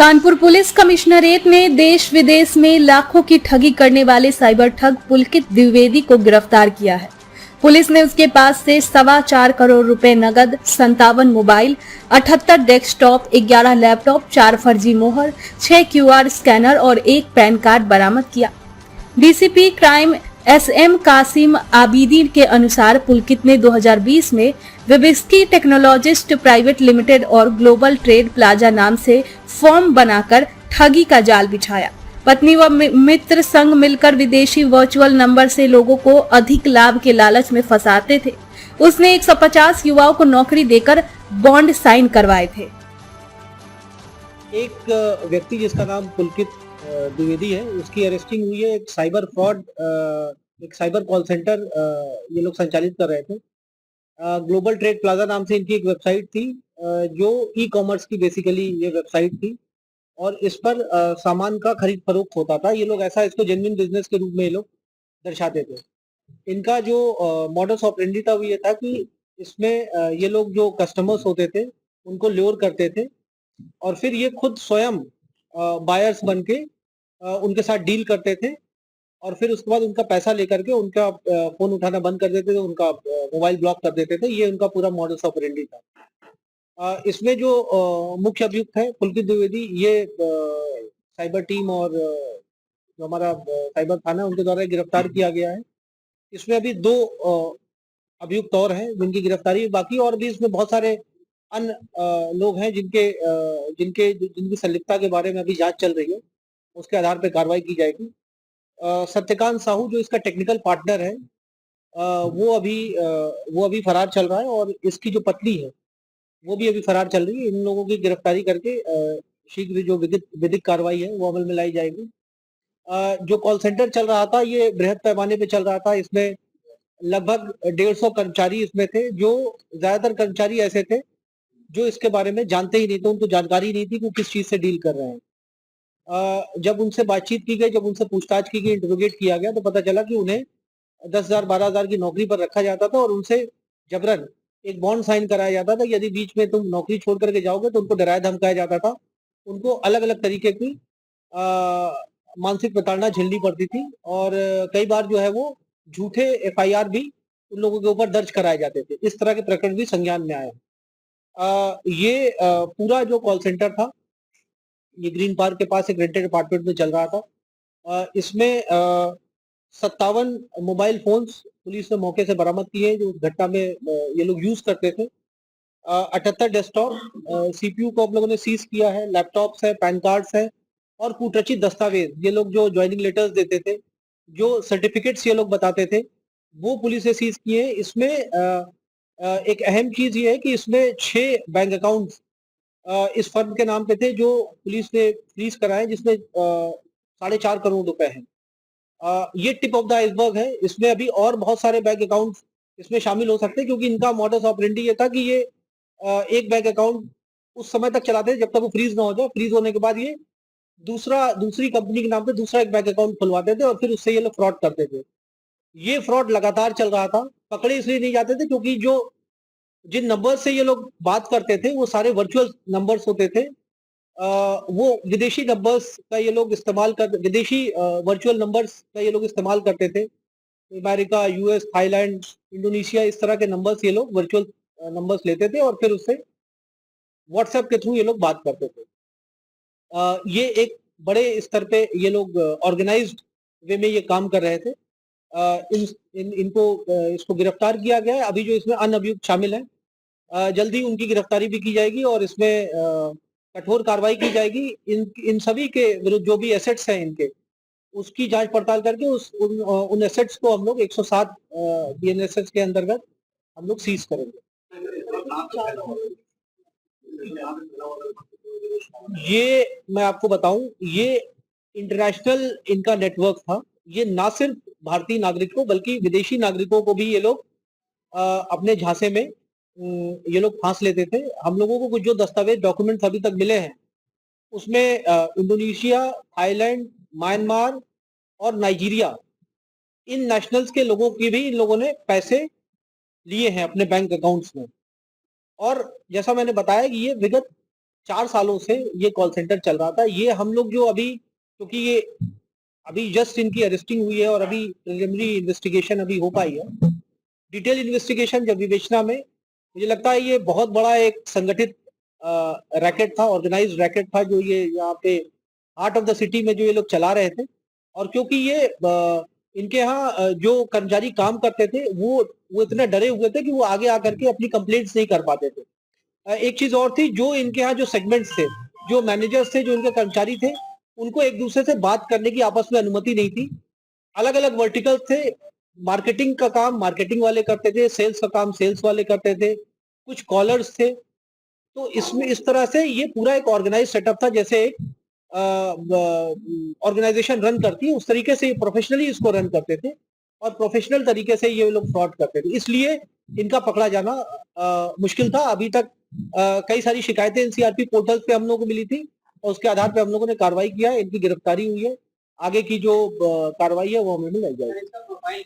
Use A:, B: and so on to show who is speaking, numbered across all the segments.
A: Kanpur police commissionerate ने देश विदेश में लाखों की ठगी करने वाले साइबर ठग पुलकित द्विवेदी को गिरफ्तार किया है। पुलिस ने उसके पास से 4.25 करोड़ रुपए नगद, 57 मोबाइल, 78 डेस्कटॉप, 11 लैपटॉप, 4 फर्जी मोहर, 6 क्यूआर स्कैनर और 1 पैन कार्ड बरामद किया। DCP crime SM Kasim Abidi के अनुसार पुलकित ने 2020 में विबिस्की टेक्नोलॉजिस्ट प्राइवेट लिमिटेड और ग्लोबल ट्रेड प्लाजा नाम से फर्म बनाकर ठगी का जाल बिछाया। पत्नी व मित्र संग मिलकर विदेशी वर्चुअल नंबर से लोगों को अधिक लाभ के लालच में फंसाते थे। उसने 150 युवाओं को नौकरी देकर बॉन्ड साइन करवाए थे।
B: एक व्यक्ति जिसका नाम पुलकित द्विवेदी है, उसकी अरेस्टिंग हुई है। एक साइबर कॉल सेंटर ये लोग संचालित कर रहे थे। ग्लोबल ट्रेड प्लाजा नाम से इनकी एक वेबसाइट थी, जो ई कॉमर्स की बेसिकली ये वेबसाइट थी और इस पर सामान का खरीद फरोख्त होता था। ये लोग ऐसा इसको जेन्युइन बिजनेस के रूप में ये लोग दर्शाते थे। इनका जो मॉडस ऑपरेंडी था वो ये था कि इसमें ये लोग जो कस्टमर्स होते थे उनको ल्योर करते थे और फिर ये खुद स्वयं बायर्स बन के उनके साथ डील करते थे और फिर उसके बाद उनका पैसा लेकर के उनका फोन उठाना बंद कर देते थे, उनका मोबाइल ब्लॉक कर देते थे। ये उनका पूरा मॉडस ऑपरेंडी था। इसमें जो मुख्य अभियुक्त है पुलकित द्विवेदी, ये साइबर टीम और जो हमारा साइबर थाना उनके द्वारा गिरफ्तार किया गया है। इसमें अभी 2 अभियुक्त और हैं जिनकी गिरफ्तारी बाकी, और भी इसमें बहुत सारे अन्य लोग हैं जिनकी संलिप्तता के बारे में अभी जांच चल रही है। उसके आधार पर कार्रवाई की जाएगी। सत्यकांत साहू जो इसका टेक्निकल पार्टनर है, वो अभी फरार चल रहा है और इसकी जो पत्नी है वो भी अभी फरार चल रही है। इन लोगों की गिरफ्तारी करके शीघ्र जो विधिक कार्रवाई है वो अमल में लाई जाएगी। जो कॉल सेंटर चल रहा था ये बृहद पैमाने पे चल रहा था। इसमें लगभग 150 कर्मचारी इसमें थे। जो ज्यादातर कर्मचारी ऐसे थे जो इसके बारे में जानते ही नहीं थे, उनको जानकारी नहीं थी कि किस चीज से डील कर रहे हैं। जब उनसे बातचीत की गई, जब उनसे पूछताछ की गई, इंटरोगेट किया गया, तो पता चला कि उन्हें 10,000 12,000 की नौकरी पर रखा जाता था और उनसे जबरन एक बॉन्ड साइन कराया जाता था। यदि बीच में तुम नौकरी छोड़ करके जाओगे तो उनको डराया धमकाया जाता था। उनको अलग अलग तरीके की मानसिक प्रताड़ना झेलनी पड़ती थी और कई बार जो है वो झूठे एफआईआर भी उन लोगों के ऊपर दर्ज कराए जाते थे। इस तरह के प्रकरण भी संज्ञान में आए। ये पूरा जो कॉल सेंटर था ये ग्रीन पार्क के पास एक रेंटेड अपार्टमेंट में चल रहा था। इसमें 57 मोबाइल फोन्स पुलिस ने मौके से बरामद किए जो घटना में ये लोग यूज करते थे। 78 डेस्कटॉप, सीपीयू को हम लोगों ने सीज किया है, लैपटॉप्स है, पैन कार्ड्स है और कूटरचित दस्तावेज। ये लोग जो ज्वाइनिंग लेटर्स देते थे, जो सर्टिफिकेट्स ये लोग बताते थे, वो पुलिस ने सीज किए। इसमें एक अहम चीज ये है कि इसमें 6 बैंक अकाउंट इस फर्म के नाम पे थे जो पुलिस ने फ्रीज कराए, जिसमें 4.5 करोड़ रुपए हैं। ये टिप ऑफ द आइसबर्ग है। इसमें अभी और बहुत सारे बैंक अकाउंट इसमें शामिल हो सकते हैं क्योंकि इनका मॉडस ऑपरेंडी ये था कि ये एक बैंक अकाउंट उस समय तक चलाते थे जब तक वो फ्रीज ना हो जाए। फ्रीज होने के बाद ये दूसरी कंपनी के नाम पे दूसरा एक बैंक अकाउंट खुलवाते थे और फिर उससे ये लोग फ्रॉड करते थे। ये फ्रॉड लगातार चल रहा था। पकड़े इसलिए नहीं जाते थे क्योंकि जिन नंबर से ये लोग बात करते थे वो सारे वर्चुअल नंबर्स होते थे। वो विदेशी नंबर्स का ये लोग विदेशी वर्चुअल नंबर्स का ये लोग इस्तेमाल करते थे। अमेरिका, यूएस, थाईलैंड, इंडोनेशिया, इस तरह के नंबर्स ये लोग वर्चुअल नंबर्स लेते थे और फिर उससे व्हाट्सएप के थ्रू ये लोग बात करते थे। ये एक बड़े स्तर पे ये लोग ऑर्गेनाइज्ड वे में ये काम कर रहे थे। इसको गिरफ्तार किया गया है। अभी जो इसमें अन्य अभियुक्त शामिल हैं, जल्दी उनकी गिरफ्तारी भी की जाएगी और इसमें कठोर कार्रवाई की जाएगी। इन सभी के विरुद्ध जो भी एसेट्स हैं इनके, उसकी जांच पड़ताल करके उन एसेट्स को हम लोग 107 बीएनएसएस के अंतर्गत हम लोग सीज करेंगे। ये मैं आपको बताऊं, ये इंटरनेशनल इनका नेटवर्क था। ये ना सिर्फ भारतीय नागरिकों बल्कि विदेशी नागरिकों को भी ये लोग अपने झांसे में ये लोग फांस लेते थे। हम लोगों को कुछ जो दस्तावेज डॉक्यूमेंट्स अभी तक मिले हैं उसमें इंडोनेशिया, थाईलैंड, म्यांमार और नाइजीरिया, इन नेशनल्स के लोगों की भी इन लोगों ने पैसे लिए हैं अपने बैंक अकाउंट्स में। और जैसा मैंने बताया कि ये विगत 4 सालों से ये कॉल सेंटर चल रहा था। ये हम लोग जो अभी, क्योंकि ये अभी जस्ट इनकी अरेस्टिंग हुई है और अभी प्रिलिमिनरी इन्वेस्टिगेशन अभी हो पाई है। डिटेल इन्वेस्टिगेशन जब विवेचना में, मुझे लगता है ये बहुत बड़ा एक संगठित रैकेट था, ऑर्गेनाइज्ड रैकेट था, जो ये यहाँ पे हार्ट ऑफ द सिटी में जो ये लोग चला रहे थे। और क्योंकि ये इनके यहाँ जो कर्मचारी काम करते थे वो इतने डरे हुए थे कि वो आगे आकर के अपनी कंप्लेंट्स नहीं कर पाते थे। एक चीज और थी, जो इनके यहाँ जो सेगमेंट्स थे, जो मैनेजर्स थे, जो इनके कर्मचारी थे, उनको एक दूसरे से बात करने की आपस में अनुमति नहीं थी। अलग अलग वर्टिकल्स थे। मार्केटिंग का काम मार्केटिंग वाले करते थे, सेल्स का काम सेल्स वाले करते थे, कुछ कॉलर्स थे। तो इसमें इस तरह से ये पूरा एक ऑर्गेनाइज सेटअप था, जैसे एक ऑर्गेनाइजेशन रन करती है उस तरीके से ये प्रोफेशनली इसको रन करते थे और प्रोफेशनल तरीके से ये लोग फ्रॉड करते थे। इसलिए इनका पकड़ा जाना मुश्किल था। अभी तक कई सारी शिकायतें एनसीआरपी पोर्टल पे हम लोगों को मिली थी और उसके आधार पे हम लोगों ने कार्रवाई किया है, इनकी गिरफ्तारी हुई है। आगे की जो कार्रवाई है वो हमें मिल जाएगी।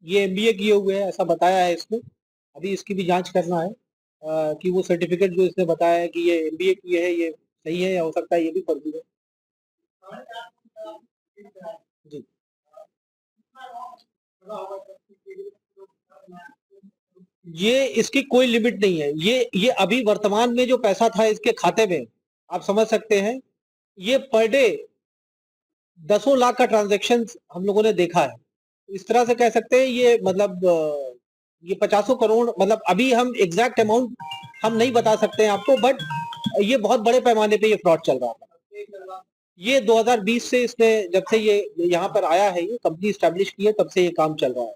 B: ये एमबीए किए हुए हैं ऐसा बताया है इसने। अभी इसकी भी जांच करना है कि वो सर्टिफिकेट जो इसने बताया है कि ये एमबीए किए है ये सही है या हो सकता है ये भी फर्जी है। जी। ये इसकी कोई लिमिट नहीं है। ये अभी वर्तमान में जो पैसा था इसके खाते में, आप समझ सकते हैं, ये पर डे दसों लाख का ट्रांजैक्शन हम लोगों ने देखा है। इस तरह से कह सकते हैं ये मतलब ये 50 करोड़, मतलब अभी हम एग्जैक्ट अमाउंट हम नहीं बता सकते हैं आपको, बट ये बहुत बड़े पैमाने पे ये फ्रॉड चल रहा था। ये 2020 से इसने, जब से ये यहाँ पर आया है, ये कंपनी स्टैब्लिश की है, तब से ये काम चल रहा है।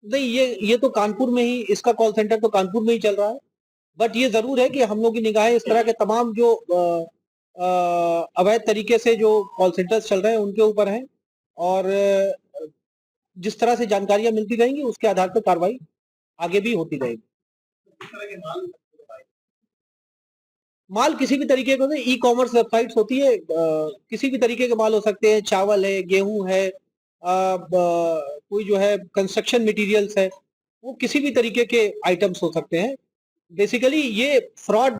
B: नहीं, ये तो कानपुर में ही, इसका कॉल सेंटर तो कानपुर में ही चल रहा है। बट ये जरूर है कि हम लोग की निगाहें इस तरह के तमाम जो अवैध तरीके से जो कॉल सेंटर्स चल रहे हैं उनके ऊपर हैं, और जिस तरह से जानकारियां मिलती रहेंगी उसके आधार पर कार्रवाई आगे भी होती रहेगी। माल किसी भी तरीके का, ई कॉमर्स वेबसाइट्स होती है, किसी भी तरीके के माल हो सकते हैं, चावल है, गेहूं है, कोई जो है कंस्ट्रक्शन मटेरियल्स है, वो किसी भी तरीके के आइटम्स हो सकते हैं। बेसिकली ये फ्रॉड